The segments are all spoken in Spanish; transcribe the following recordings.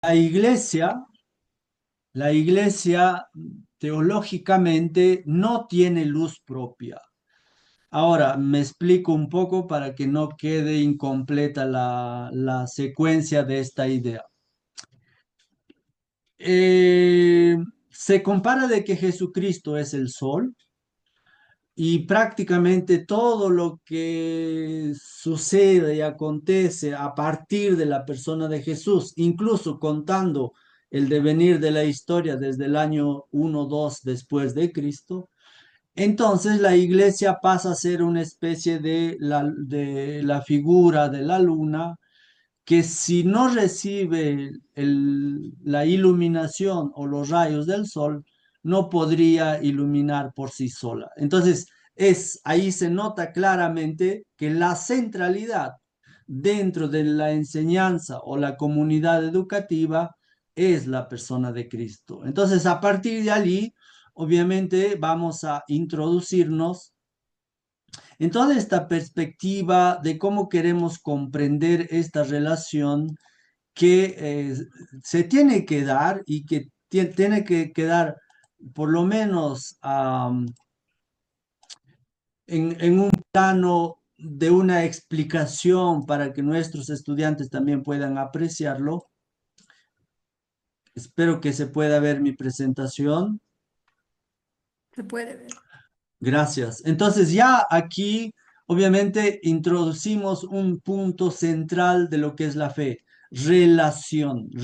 La iglesia, la iglesia teológicamente no tiene luz propia. Ahora, me explico un poco para que no quede incompleta la secuencia de esta idea. Se compara de que Jesucristo es el sol y prácticamente todo lo que sucede y acontece a partir de la persona de Jesús, incluso contando el devenir de la historia desde el año 1 2 después de Cristo, entonces la iglesia pasa a ser una especie de la figura de la luna que si no recibe la iluminación o los rayos del sol, no podría iluminar por sí sola. Entonces, ahí se nota claramente que la centralidad dentro de la enseñanza o la comunidad educativa es la persona de Cristo. Entonces, a partir de allí, obviamente, vamos a introducirnos en toda esta perspectiva de cómo queremos comprender esta relación que se tiene que dar y que tiene que quedar por lo menos en un plano de una explicación para que nuestros estudiantes también puedan apreciarlo. Espero que se pueda ver mi presentación. Se puede ver. Gracias. Entonces ya aquí, obviamente, introducimos un punto central de lo que es la fe, relaciones.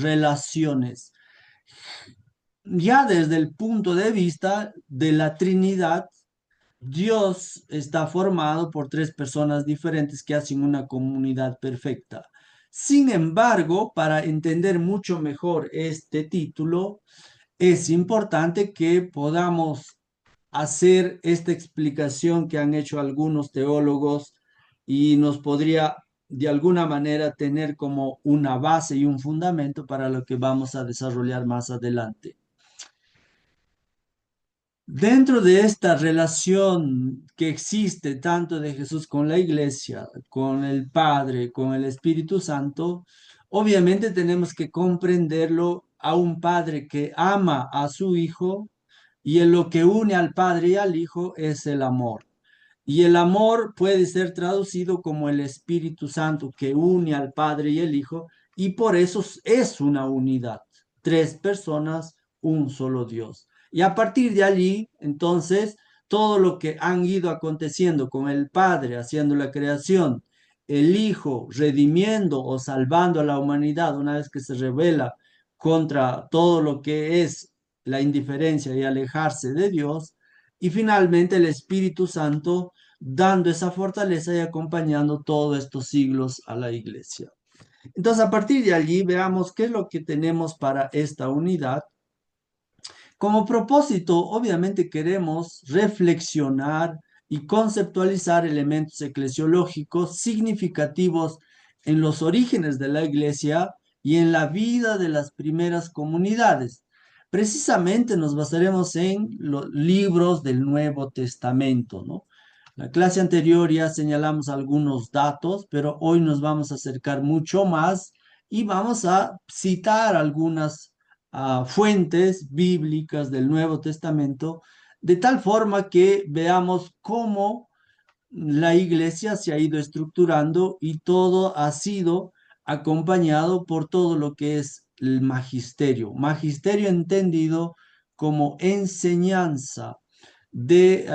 Ya desde el punto de vista de la Trinidad, Dios está formado por tres personas diferentes que hacen una comunidad perfecta. Sin embargo, para entender mucho mejor este título, es importante que podamos hacer esta explicación que han hecho algunos teólogos y nos podría de alguna manera tener como una base y un fundamento para lo que vamos a desarrollar más adelante. Dentro de esta relación que existe tanto de Jesús con la iglesia, con el Padre, con el Espíritu Santo, obviamente tenemos que comprenderlo a un Padre que ama a su Hijo y en lo que une al Padre y al Hijo es el amor. Y el amor puede ser traducido como el Espíritu Santo que une al Padre y el Hijo y por eso es una unidad. Tres personas, un solo Dios. Y a partir de allí, entonces, todo lo que han ido aconteciendo con el Padre haciendo la creación, el Hijo redimiendo o salvando a la humanidad una vez que se revela contra todo lo que es la indiferencia y alejarse de Dios, y finalmente el Espíritu Santo dando esa fortaleza y acompañando todos estos siglos a la iglesia. Entonces, a partir de allí, veamos qué es lo que tenemos para esta unidad. Como propósito, obviamente queremos reflexionar y conceptualizar elementos eclesiológicos significativos en los orígenes de la iglesia y en la vida de las primeras comunidades. Precisamente nos basaremos en los libros del Nuevo Testamento, ¿no? La clase anterior ya señalamos algunos datos, pero hoy nos vamos a acercar mucho más y vamos a citar algunas fuentes bíblicas del Nuevo Testamento, de tal forma que veamos cómo la iglesia se ha ido estructurando y todo ha sido acompañado por todo lo que es el magisterio. Magisterio entendido como enseñanza de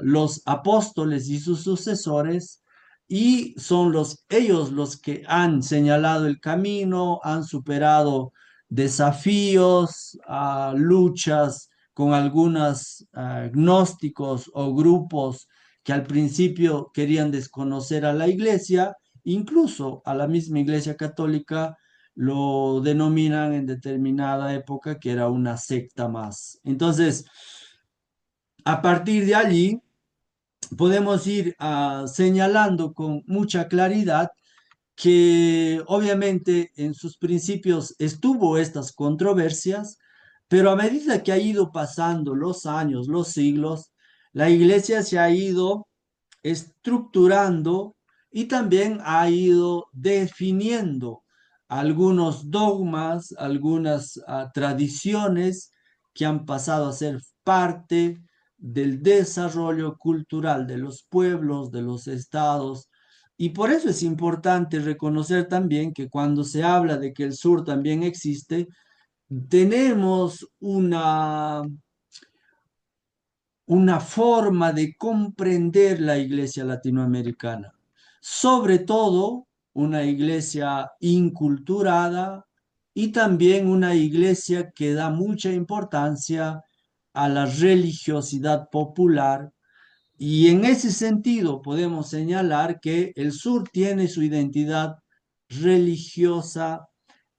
los apóstoles y sus sucesores, y son ellos los que han señalado el camino, han superado desafíos, luchas con algunos gnósticos o grupos que al principio querían desconocer a la iglesia, incluso a la misma iglesia católica lo denominan en determinada época que era una secta más. Entonces, a partir de allí, podemos ir señalando con mucha claridad que obviamente en sus principios estuvo estas controversias, pero a medida que ha ido pasando los años, los siglos, la iglesia se ha ido estructurando y también ha ido definiendo algunos dogmas, algunas tradiciones que han pasado a ser parte del desarrollo cultural de los pueblos, de los estados. Y por eso es importante reconocer también que cuando se habla de que el sur también existe, tenemos una forma de comprender la iglesia latinoamericana, sobre todo una iglesia inculturada y también una iglesia que da mucha importancia a la religiosidad popular. Y en ese sentido podemos señalar que el sur tiene su identidad religiosa,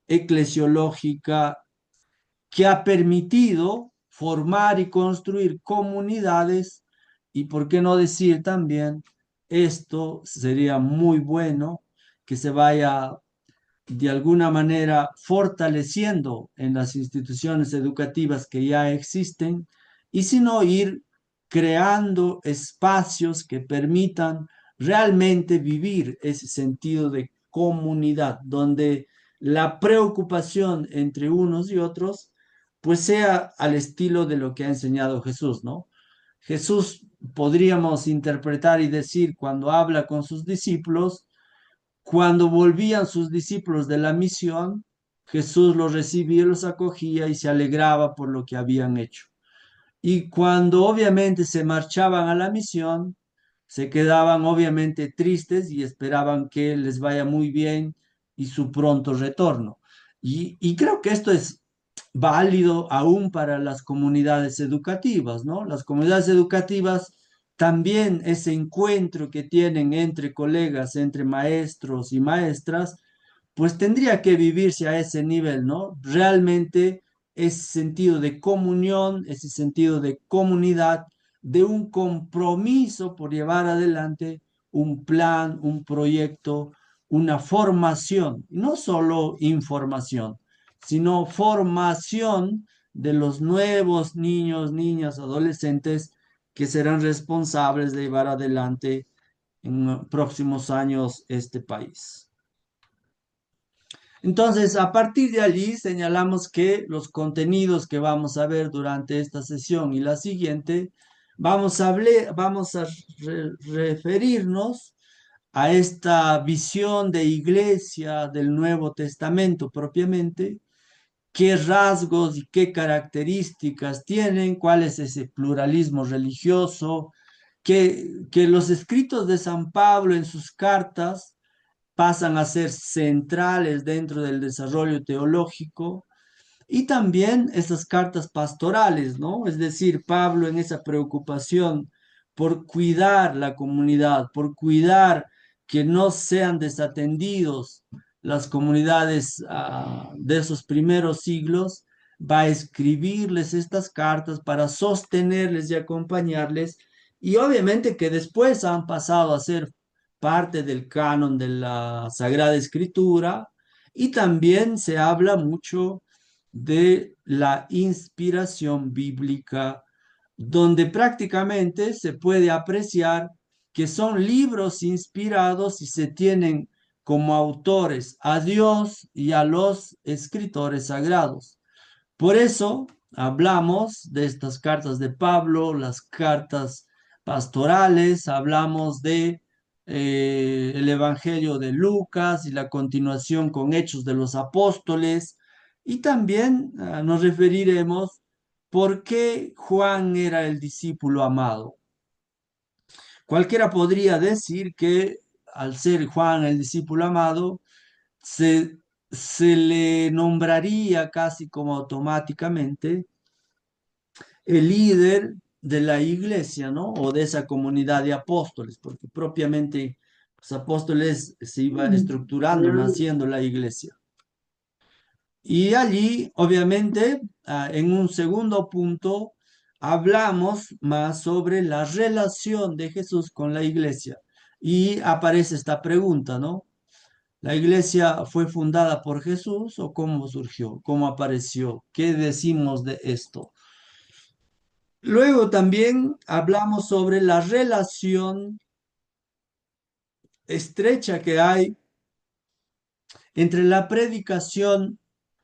eclesiológica, que ha permitido formar y construir comunidades y, por qué no decir también, esto sería muy bueno que se vaya de alguna manera fortaleciendo en las instituciones educativas que ya existen y sino ir creando espacios que permitan realmente vivir ese sentido de comunidad, donde la preocupación entre unos y otros pues sea al estilo de lo que ha enseñado Jesús, ¿no? Jesús podríamos interpretar y decir cuando habla con sus discípulos, cuando volvían sus discípulos de la misión, Jesús los recibía, los acogía y se alegraba por lo que habían hecho. Y cuando obviamente se marchaban a la misión, se quedaban obviamente tristes y esperaban que les vaya muy bien y su pronto retorno. Y creo que esto es válido aún para las comunidades educativas, ¿no? Las comunidades educativas también ese encuentro que tienen entre colegas, entre maestros y maestras, pues tendría que vivirse a ese nivel, ¿no? Realmente ese sentido de comunión, ese sentido de comunidad, de un compromiso por llevar adelante un plan, un proyecto, una formación, no solo información, sino formación de los nuevos niños, niñas, adolescentes que serán responsables de llevar adelante en próximos años este país. Entonces, a partir de allí señalamos que los contenidos que vamos a ver durante esta sesión y la siguiente, vamos a referirnos a esta visión de iglesia del Nuevo Testamento propiamente, qué rasgos y qué características tienen, cuál es ese pluralismo religioso, que los escritos de San Pablo en sus cartas pasan a ser centrales dentro del desarrollo teológico y también esas cartas pastorales, ¿no? Es decir, Pablo en esa preocupación por cuidar la comunidad, por cuidar que no sean desatendidos las comunidades de esos primeros siglos, va a escribirles estas cartas para sostenerles y acompañarles y obviamente que después han pasado a ser parte del canon de la Sagrada Escritura y también se habla mucho de la inspiración bíblica, donde prácticamente se puede apreciar que son libros inspirados y se tienen como autores a Dios y a los escritores sagrados. Por eso hablamos de estas cartas de Pablo, las cartas pastorales, hablamos de el Evangelio de Lucas y la continuación con Hechos de los Apóstoles y también nos referiremos por qué Juan era el discípulo amado. Cualquiera podría decir que al ser Juan el discípulo amado, se, se le nombraría casi como automáticamente el líder de la iglesia, ¿no? O de esa comunidad de apóstoles, porque propiamente los apóstoles se iba estructurando, naciendo la iglesia. Y allí, obviamente, en un segundo punto, hablamos más sobre la relación de Jesús con la iglesia. Y aparece esta pregunta, ¿no? ¿La iglesia fue fundada por Jesús o cómo surgió? ¿Cómo apareció? ¿Qué decimos de esto? Luego también hablamos sobre la relación estrecha que hay entre la predicación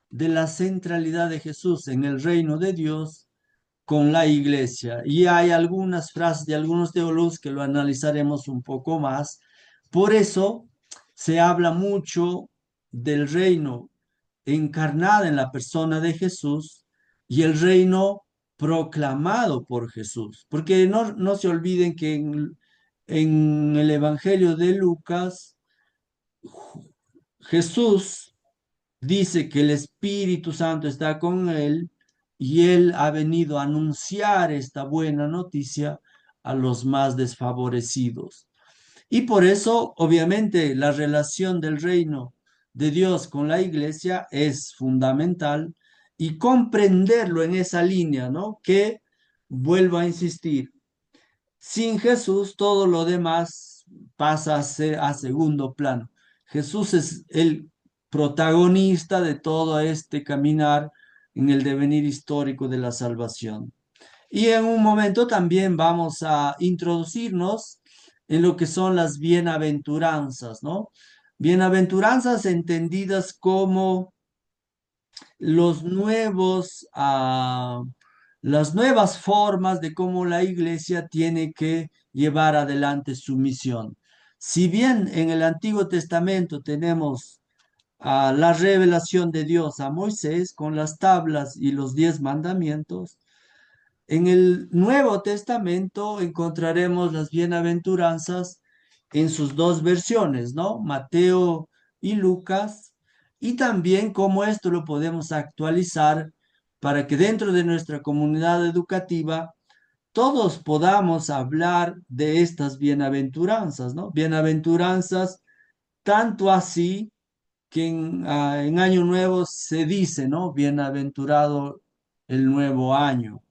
de la centralidad de Jesús en el reino de Dios con la iglesia. Y hay algunas frases de algunos teólogos que lo analizaremos un poco más. Por eso se habla mucho del reino encarnado en la persona de Jesús y el reino proclamado por Jesús. Porque no se olviden que en el Evangelio de Lucas, Jesús dice que el Espíritu Santo está con él y él ha venido a anunciar esta buena noticia a los más desfavorecidos. Y por eso, obviamente, la relación del reino de Dios con la iglesia es fundamental y comprenderlo en esa línea, ¿no? Que, vuelvo a insistir, sin Jesús, todo lo demás pasa a segundo plano. Jesús es el protagonista de todo este caminar en el devenir histórico de la salvación. Y en un momento también vamos a introducirnos en lo que son las bienaventuranzas, ¿no? Bienaventuranzas entendidas como los nuevos, las nuevas formas de cómo la iglesia tiene que llevar adelante su misión. Si bien en el Antiguo Testamento tenemos la revelación de Dios a Moisés con las tablas y los 10 mandamientos, en el Nuevo Testamento encontraremos las bienaventuranzas en sus dos versiones, ¿no? Mateo y Lucas, y también cómo esto lo podemos actualizar para que dentro de nuestra comunidad educativa todos podamos hablar de estas bienaventuranzas, ¿no? Bienaventuranzas, tanto así que en Año Nuevo se dice, ¿no? Bienaventurado el nuevo año.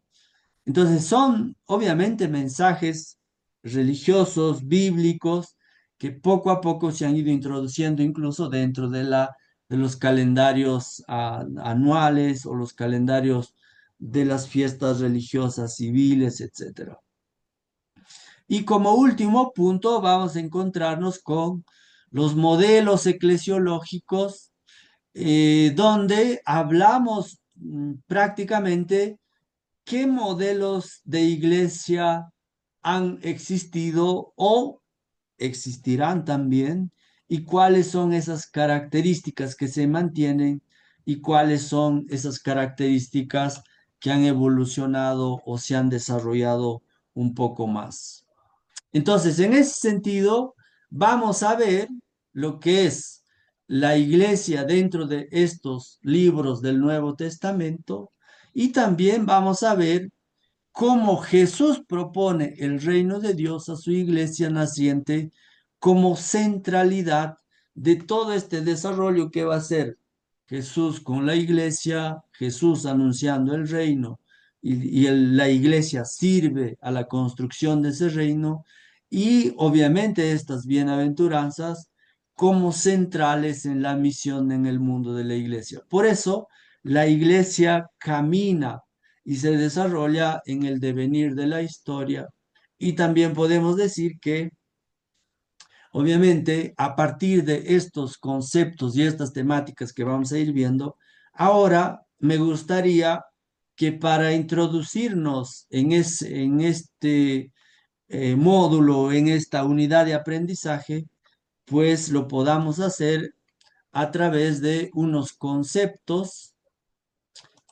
Entonces son obviamente mensajes religiosos, bíblicos, que poco a poco se han ido introduciendo incluso dentro de los calendarios anuales o los calendarios de las fiestas religiosas civiles, etcétera. Y como último punto vamos a encontrarnos con los modelos eclesiológicos, donde hablamos prácticamente qué modelos de iglesia han existido o existirán también y cuáles son esas características que se mantienen y cuáles son esas características que han evolucionado o se han desarrollado un poco más. Entonces, en ese sentido, vamos a ver lo que es la iglesia dentro de estos libros del Nuevo Testamento y también vamos a ver cómo Jesús propone el reino de Dios a su iglesia naciente como centralidad de todo este desarrollo que va a ser Jesús con la iglesia, Jesús anunciando el reino la iglesia sirve a la construcción de ese reino y obviamente estas bienaventuranzas como centrales en la misión en el mundo de la iglesia. Por eso la iglesia camina y se desarrolla en el devenir de la historia. Y también podemos decir que, obviamente, a partir de estos conceptos y estas temáticas que vamos a ir viendo, ahora me gustaría que para introducirnos en este módulo, en esta unidad de aprendizaje, pues lo podamos hacer a través de unos conceptos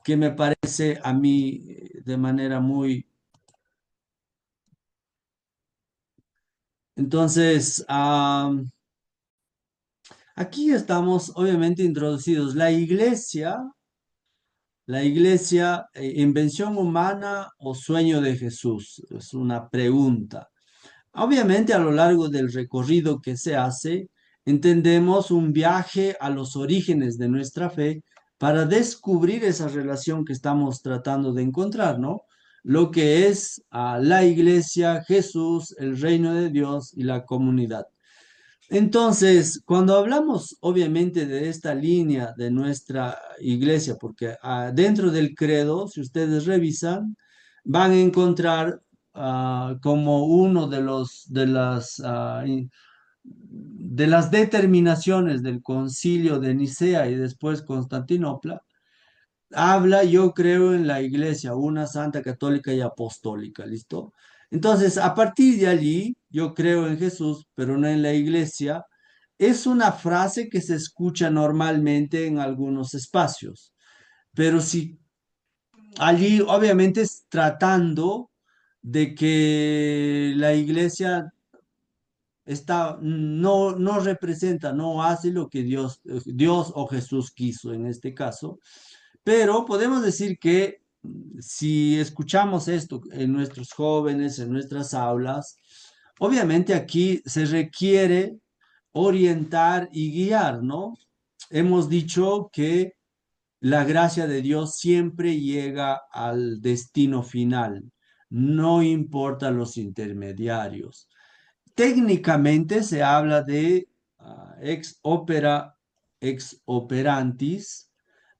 que me parece a mí de manera muy. Entonces, aquí estamos obviamente introducidos. La iglesia, invención humana o sueño de Jesús, es una pregunta. Obviamente a lo largo del recorrido que se hace, entendemos un viaje a los orígenes de nuestra fe para descubrir esa relación que estamos tratando de encontrar, ¿no? Lo que es la iglesia, Jesús, el reino de Dios y la comunidad. Entonces, cuando hablamos obviamente de esta línea de nuestra iglesia, porque dentro del credo, si ustedes revisan, van a encontrar como uno de los de las determinaciones del concilio de Nicea y después Constantinopla, habla, yo creo en la iglesia, una santa católica y apostólica, ¿listo? Entonces, a partir de allí, yo creo en Jesús, pero no en la iglesia. Es una frase que se escucha normalmente en algunos espacios, pero si allí obviamente es tratando de que la iglesia no representa, no hace lo que Dios o Jesús quiso en este caso, pero podemos decir que si escuchamos esto en nuestros jóvenes, en nuestras aulas, obviamente aquí se requiere orientar y guiar, ¿no? Hemos dicho que la gracia de Dios siempre llega al destino final, no importa los intermediarios. Técnicamente se habla de ex opera, ex operantis,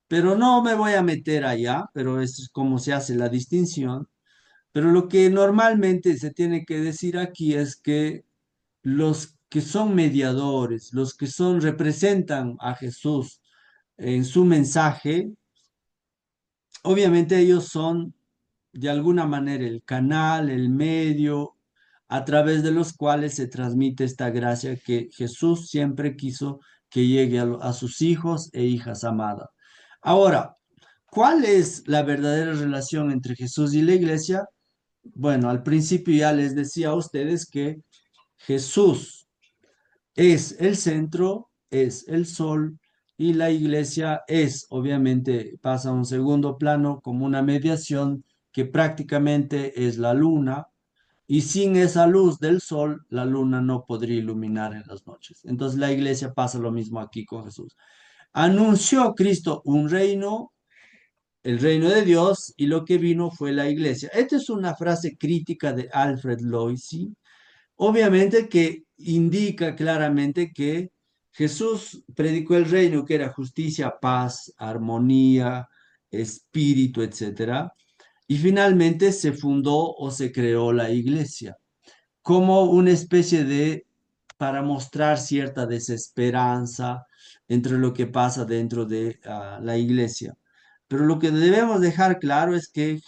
pero no me voy a meter allá, pero es como se hace la distinción. Pero lo que normalmente se tiene que decir aquí es que los que son mediadores, los que representan a Jesús en su mensaje, obviamente ellos son de alguna manera el canal, el medio a través de los cuales se transmite esta gracia que Jesús siempre quiso que llegue a sus hijos e hijas amadas. Ahora, ¿cuál es la verdadera relación entre Jesús y la iglesia? Bueno, al principio ya les decía a ustedes que Jesús es el centro, es el sol y la iglesia es, obviamente, pasa a un segundo plano como una mediación que prácticamente es la luna y sin esa luz del sol, la luna no podría iluminar en las noches. Entonces la iglesia pasa lo mismo aquí con Jesús. Anunció Cristo un reino, el reino de Dios, y lo que vino fue la iglesia. Esta es una frase crítica de Alfred Loisy, obviamente que indica claramente que Jesús predicó el reino que era justicia, paz, armonía, espíritu, etcétera, y finalmente se fundó o se creó la iglesia como una especie de, para mostrar cierta desesperanza entre lo que pasa dentro de la iglesia. Pero lo que debemos dejar claro es que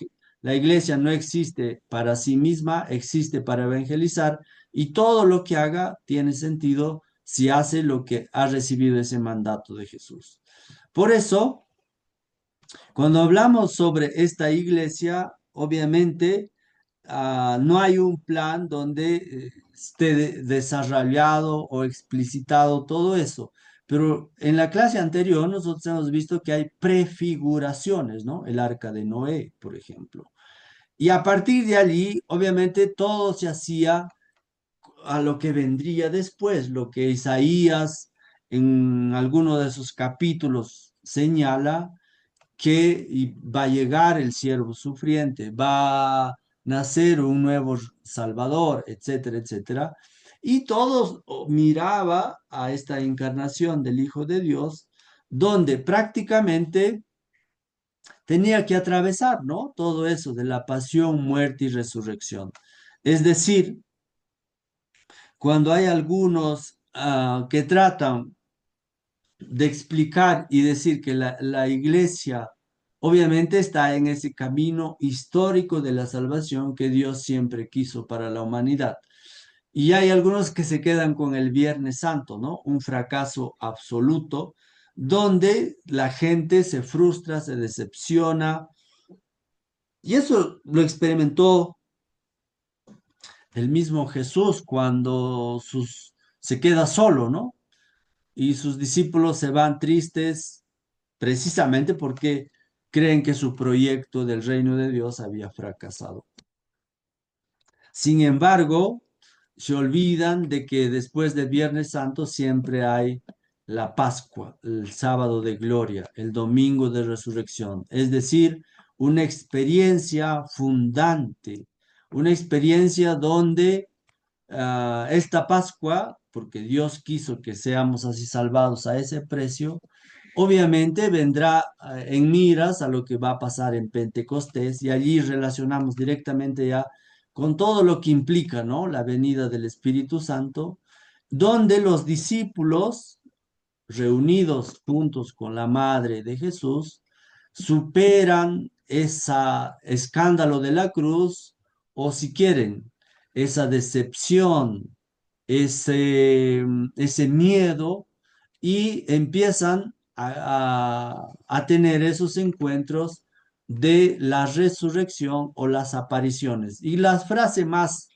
la iglesia no existe para sí misma, existe para evangelizar y todo lo que haga tiene sentido si hace lo que ha recibido ese mandato de Jesús. Por eso, cuando hablamos sobre esta iglesia, obviamente no hay un plan donde esté desarrollado o explicitado todo eso. Pero en la clase anterior nosotros hemos visto que hay prefiguraciones, ¿no? El arca de Noé, por ejemplo. Y a partir de allí, obviamente, todo se hacía a lo que vendría después, lo que Isaías en alguno de sus capítulos señala que va a llegar el siervo sufriente, va a nacer un nuevo Salvador, etcétera, etcétera. Y todos miraba a esta encarnación del Hijo de Dios, donde prácticamente tenía que atravesar, ¿no? Todo eso de la pasión, muerte y resurrección. Es decir, cuando hay algunos que tratan de explicar y decir que la iglesia obviamente está en ese camino histórico de la salvación que Dios siempre quiso para la humanidad. Y hay algunos que se quedan con el Viernes Santo, ¿no? Un fracaso absoluto, donde la gente se frustra, se decepciona. Y eso lo experimentó el mismo Jesús cuando se queda solo, ¿no? Y sus discípulos se van tristes precisamente porque creen que su proyecto del reino de Dios había fracasado. Sin embargo, se olvidan de que después del Viernes Santo siempre hay la Pascua, el sábado de gloria, el domingo de resurrección, es decir, una experiencia fundante, una experiencia donde esta Pascua, porque Dios quiso que seamos así salvados a ese precio, obviamente vendrá en miras a lo que va a pasar en Pentecostés y allí relacionamos directamente ya con todo lo que implica, ¿no? La venida del Espíritu Santo donde los discípulos, reunidos juntos con la madre de Jesús, superan ese escándalo de la cruz, o si quieren, esa decepción, ese miedo, y empiezan a tener esos encuentros de la resurrección o las apariciones. Y la frase más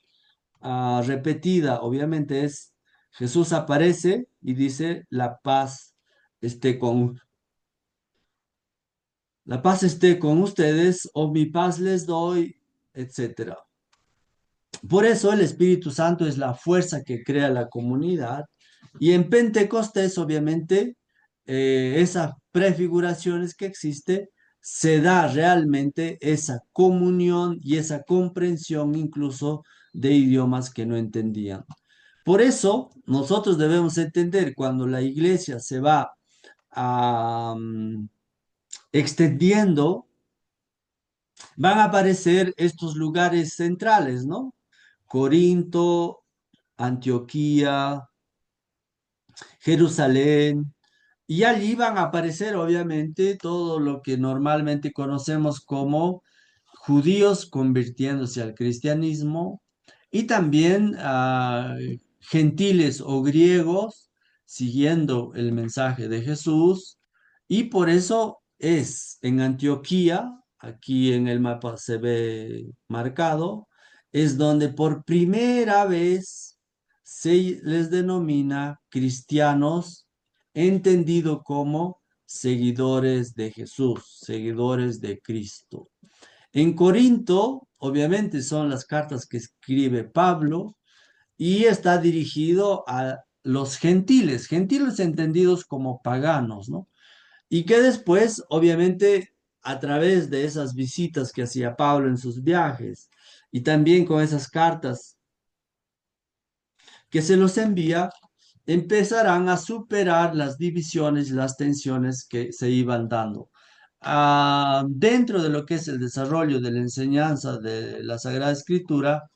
repetida, obviamente, es Jesús aparece y dice, la paz esté con ustedes, o mi paz les doy, etcétera. Por eso el Espíritu Santo es la fuerza que crea la comunidad. Y en Pentecostés, obviamente, esas prefiguraciones que existe, se da realmente esa comunión y esa comprensión incluso de idiomas que no entendían. Por eso, nosotros debemos entender cuando la iglesia se va extendiendo, van a aparecer estos lugares centrales, ¿no? Corinto, Antioquía, Jerusalén, y allí van a aparecer obviamente todo lo que normalmente conocemos como judíos convirtiéndose al cristianismo, y también gentiles o griegos siguiendo el mensaje de Jesús. Y por eso es en Antioquía, aquí en el mapa se ve marcado, es donde por primera vez se les denomina cristianos, entendido como seguidores de Jesús, seguidores de Cristo. En Corinto, obviamente, son las cartas que escribe Pablo, y está dirigido a los gentiles, gentiles entendidos como paganos, ¿no? Y que después, obviamente, a través de esas visitas que hacía Pablo en sus viajes y también con esas cartas que se los envía, empezarán a superar las divisiones y las tensiones que se iban dando. Dentro de lo que es el desarrollo de la enseñanza de la Sagrada Escritura,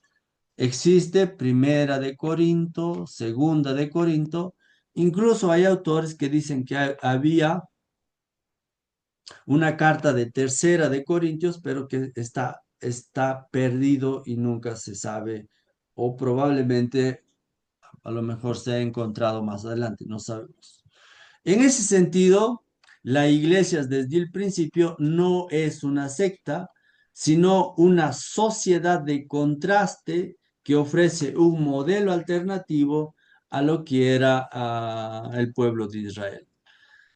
existe Primera de Corinto, Segunda de Corinto. Incluso hay autores que dicen que había una carta de Tercera de Corintios, pero que está perdido y nunca se sabe, o probablemente a lo mejor se ha encontrado más adelante, no sabemos. En ese sentido, la iglesia desde el principio no es una secta, sino una sociedad de contraste que ofrece un modelo alternativo a lo que era el pueblo de Israel.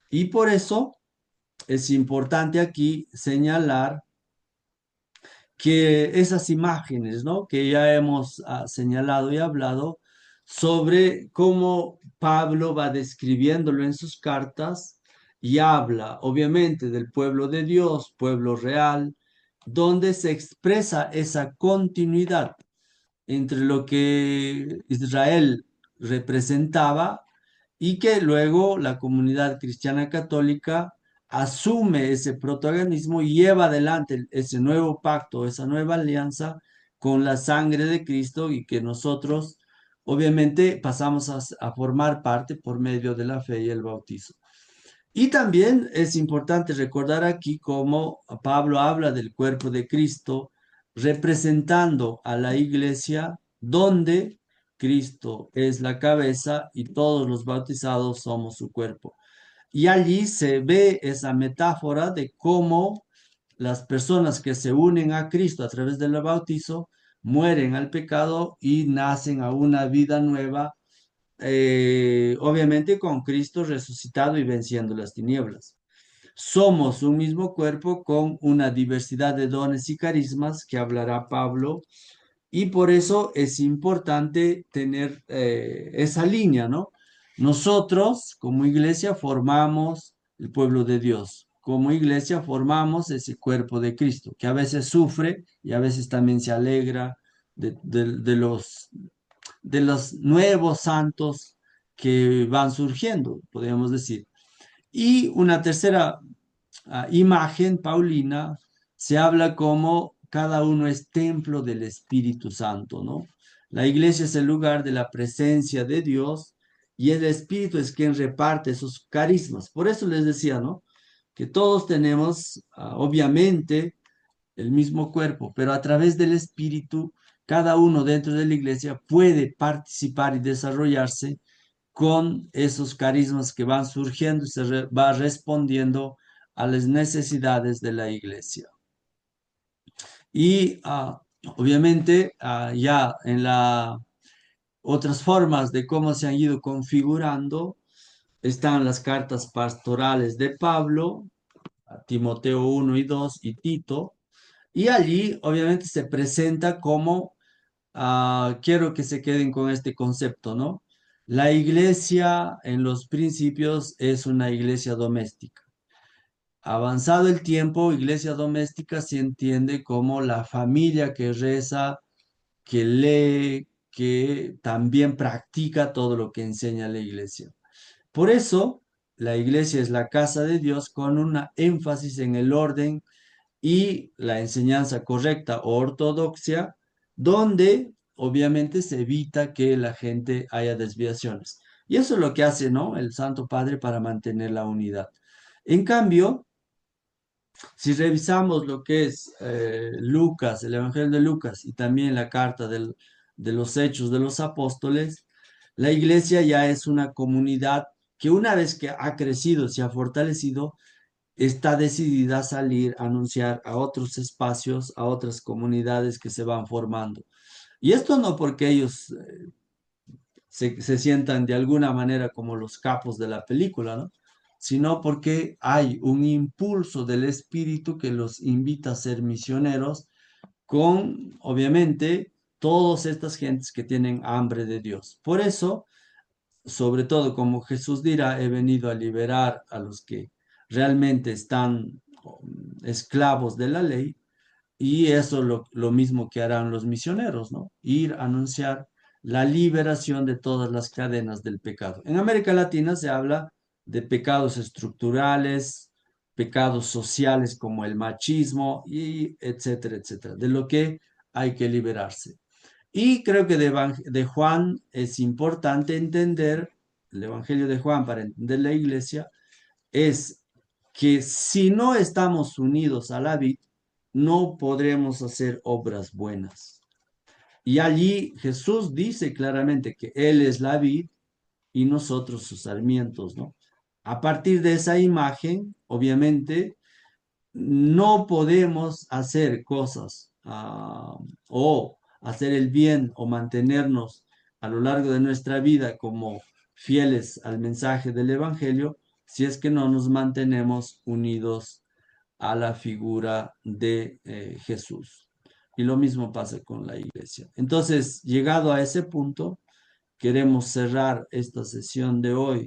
Y por eso es importante aquí señalar que esas imágenes, ¿no? Que ya hemos señalado y hablado sobre cómo Pablo va describiéndolo en sus cartas, y habla obviamente del pueblo de Dios, pueblo real, donde se expresa esa continuidad entre lo que Israel representaba, y que luego la comunidad cristiana católica asume ese protagonismo y lleva adelante ese nuevo pacto, esa nueva alianza con la sangre de Cristo, y que nosotros obviamente pasamos a formar parte por medio de la fe y el bautizo. Y también es importante recordar aquí cómo Pablo habla del cuerpo de Cristo representando a la iglesia, donde Cristo es la cabeza y todos los bautizados somos su cuerpo. Y allí se ve esa metáfora de cómo las personas que se unen a Cristo a través del bautizo mueren al pecado y nacen a una vida nueva, obviamente con Cristo resucitado y venciendo las tinieblas. Somos un mismo cuerpo con una diversidad de dones y carismas que hablará Pablo, y por eso es importante tener esa línea, ¿no? Nosotros como iglesia formamos el pueblo de Dios. Como iglesia formamos ese cuerpo de Cristo, que a veces sufre y a veces también se alegra de los nuevos santos que van surgiendo, podríamos decir. Y una tercera imagen, Paulina, se habla como cada uno es templo del Espíritu Santo, ¿no? La iglesia es el lugar de la presencia de Dios y el Espíritu es quien reparte esos carismas. Por eso les decía, ¿no? Que todos tenemos, obviamente, el mismo cuerpo, pero a través del Espíritu, cada uno dentro de la iglesia puede participar y desarrollarse con esos carismas que van surgiendo y va respondiendo a las necesidades de la iglesia. Y obviamente ya en las otras formas de cómo se han ido configurando están las cartas pastorales de Pablo, a Timoteo 1 y 2 y Tito, y allí obviamente se presenta como, quiero que se queden con este concepto, ¿no? La iglesia en los principios es una iglesia doméstica. Avanzado el tiempo, iglesia doméstica se entiende como la familia que reza, que lee, que también practica todo lo que enseña la iglesia. Por eso, la iglesia es la casa de Dios con una énfasis en el orden y la enseñanza correcta o ortodoxia, donde obviamente se evita que la gente haya desviaciones. Y eso es lo que hace, ¿no? El Santo Padre para mantener la unidad. En cambio, si revisamos lo que es Lucas, el Evangelio de Lucas y también la carta de los Hechos de los Apóstoles, la iglesia ya es una comunidad que una vez que ha crecido, se ha fortalecido, está decidida a salir a anunciar a otros espacios, a otras comunidades que se van formando. Y esto no porque ellos se sientan de alguna manera como los capos de la película, ¿no? Sino porque hay un impulso del espíritu que los invita a ser misioneros con, obviamente, todas estas gentes que tienen hambre de Dios. Por eso, sobre todo, como Jesús dirá, he venido a liberar a los que realmente están esclavos de la ley, y eso lo mismo que harán los misioneros, ¿no? Ir a anunciar la liberación de todas las cadenas del pecado. En América Latina se habla de pecados estructurales, pecados sociales como el machismo y etcétera, etcétera, de lo que hay que liberarse. Y creo que de Juan es importante entender, el Evangelio de Juan para entender la iglesia, es que si no estamos unidos a la vid, no podremos hacer obras buenas. Y allí Jesús dice claramente que Él es la vid y nosotros sus sarmientos, ¿no? A partir de esa imagen, obviamente, no podemos hacer cosas o hacer el bien o mantenernos a lo largo de nuestra vida como fieles al mensaje del Evangelio si es que no nos mantenemos unidos a la figura de Jesús. Y lo mismo pasa con la iglesia. Entonces, llegado a ese punto, queremos cerrar esta sesión de hoy